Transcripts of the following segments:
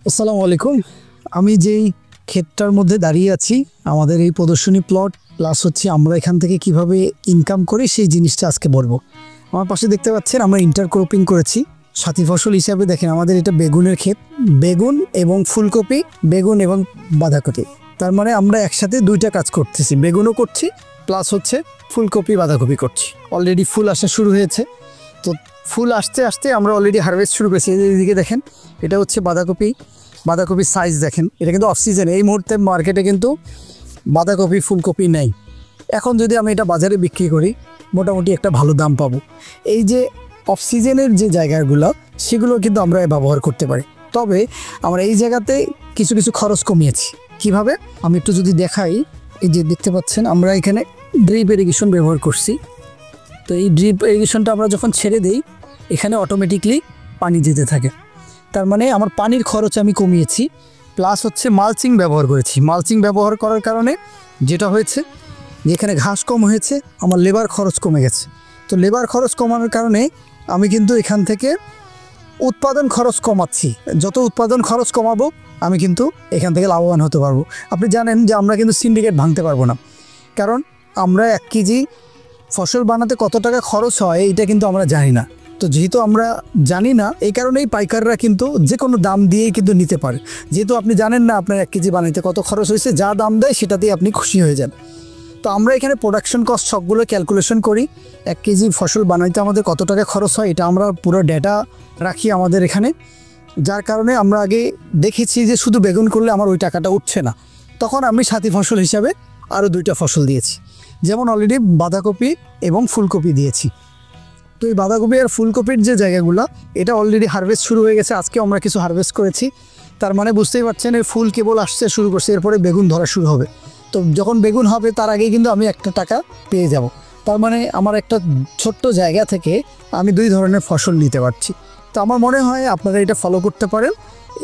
আসসালামু আলাইকুম। আমি যেই ক্ষেতটার মধ্যে দাঁড়িয়ে আছি, আমাদের এই প্রদর্শনী প্লট প্লাস হচ্ছে আমরা এখান থেকে কিভাবে ইনকাম করি সেই জিনিসটা আজকে বলবো। আমার পাশে দেখতে পাচ্ছেন আমরা ইন্টারক্রপিং করেছি সাথী ফসল হিসাবে। দেখেন আমাদের এটা বেগুনের ক্ষেত, বেগুন এবং ফুলকপি, বেগুন এবং বাঁধাকপি। তার মানে আমরা একসাথে দুইটা কাজ করতেছি, বেগুনও করছি প্লাস হচ্ছে ফুলকপি বাঁধাকপি করছি। অলরেডি ফুল আসা শুরু হয়েছে, তো ফুল আসতে আসতে আমরা অলরেডি হারভেস্ট শুরু করেছি। এদিকে দেখেন এটা হচ্ছে বাঁধাকপির সাইজ দেখেন, এটা কিন্তু অফ সিজন। এই মুহূর্তে মার্কেটে কিন্তু বাঁধাকপি ফুলকপি নেই। এখন যদি আমি এটা বাজারে বিক্রি করি মোটামুটি একটা ভালো দাম পাবো। এই যে অফ সিজনের যে জায়গাগুলো সেগুলো কিন্তু আমরা ব্যবহার করতে পারি। তবে আমরা এই জায়গাতে কিছু কিছু খরচ কমিয়েছি। কিভাবে আমি একটু যদি দেখাই, এই যে দেখতে পাচ্ছেন আমরা এখানে ড্রিপ ইরিগেশন ব্যবহার করছি। তো এই ড্রিপ ইরিগেশনটা আমরা যখন ছেড়ে দিই এখানে অটোমেটিকলি পানি যেতে থাকে। তার মানে আমার পানির খরচ আমি কমিয়েছি, প্লাস হচ্ছে মালচিং ব্যবহার করেছি। মালচিং ব্যবহার করার কারণে যেটা হয়েছে যে এখানে ঘাস কম হয়েছে, আমার লেবার খরচ কমে গেছে। তো লেবার খরচ কমানোর কারণে আমি কিন্তু এখান থেকে উৎপাদন খরচ কমাচ্ছি। যত উৎপাদন খরচ কমাবো আমি কিন্তু এখান থেকে লাভবান হতে পারবো। আপনি জানেন যে আমরা কিন্তু সিন্ডিকেট ভাঙতে পারবো না, কারণ আমরা 1 কেজি ফসল বানাতে কত টাকা খরচ হয় এটা কিন্তু আমরা জানি না। তো যেহেতু আমরা জানি না, এই কারণেই পাইকাররা কিন্তু যে কোনো দাম দিয়েই কিন্তু নিতে পারে। যেহেতু আপনি জানেন না আপনার 1 কেজি বানাইতে কত খরচ হয়েছে, যা দাম দেয় সেটাতেই আপনি খুশি হয়ে যান। তো আমরা এখানে প্রোডাকশন কস্ট সবগুলো ক্যালকুলেশন করি। 1 কেজি ফসল বানাইতে আমাদের কত টাকা খরচ হয় এটা আমরা পুরো ডেটা রাখি আমাদের এখানে। যার কারণে আমরা আগে দেখেছি যে শুধু বেগুন করলে আমার ওই টাকাটা উঠছে না, তখন আমি সাথী ফসল হিসাবে আরও 2টা ফসল দিয়েছি। যেমন অলরেডি বাঁধাকপি এবং ফুলকপি দিয়েছি। তো এই বাঁধাকপি আর ফুলকপির যে জায়গাগুলো এটা অলরেডি হারভেস্ট শুরু হয়ে গেছে। আজকে আমরা কিছু হারভেস্ট করেছি। তার মানে বুঝতেই পারছেন এই ফুল কেবল আসতে শুরু করছে, এরপরে বেগুন ধরা শুরু হবে। তো যখন বেগুন হবে তার আগেই কিন্তু আমি একটা টাকা পেয়ে যাব। তার মানে আমার একটা ছোট্ট জায়গা থেকে আমি 2 ধরনের ফসল নিতে পারছি। তো আমার মনে হয় আপনারা এটা ফলো করতে পারেন,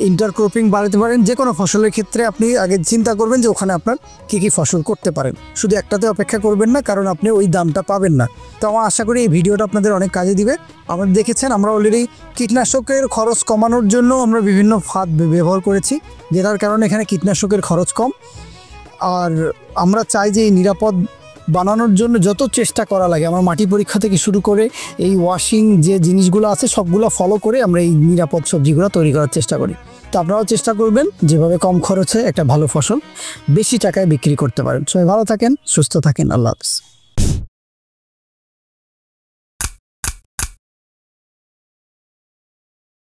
ইন্টারক্রপিং বাড়াতে পারেন। যে কোনো ফসলের ক্ষেত্রে আপনি আগে চিন্তা করবেন যে ওখানে আপনার কী ফসল করতে পারেন, শুধু একটাতে অপেক্ষা করবেন না, কারণ আপনি ওই দামটা পাবেন না। তো আমার আশা করি এই ভিডিওটা আপনাদের অনেক কাজে দিবে। আমরা দেখেছেন আমরা অলরেডি কীটনাশকের খরচ কমানোর জন্য আমরা বিভিন্ন ফাঁদ ব্যবহার করেছি, যেটার কারণে এখানে কীটনাশকের খরচ কম। আর আমরা চাই যে এই নিরাপদ বানানোর জন্য যত চেষ্টা করা লাগে, আমার মাটি পরীক্ষা থেকে শুরু করে এই ওয়াশিং যে জিনিসগুলো আছে সবগুলো ফলো করে আমরা এই নিরাপদ সবজিগুলো তৈরি করার চেষ্টা করি। তো আপনারাও চেষ্টা করবেন যেভাবে কম খরচে একটা ভালো ফসল বেশি টাকায় বিক্রি করতে পারেন। সবাই ভালো থাকেন, সুস্থ থাকেন, আল্লাহ হাফেজ।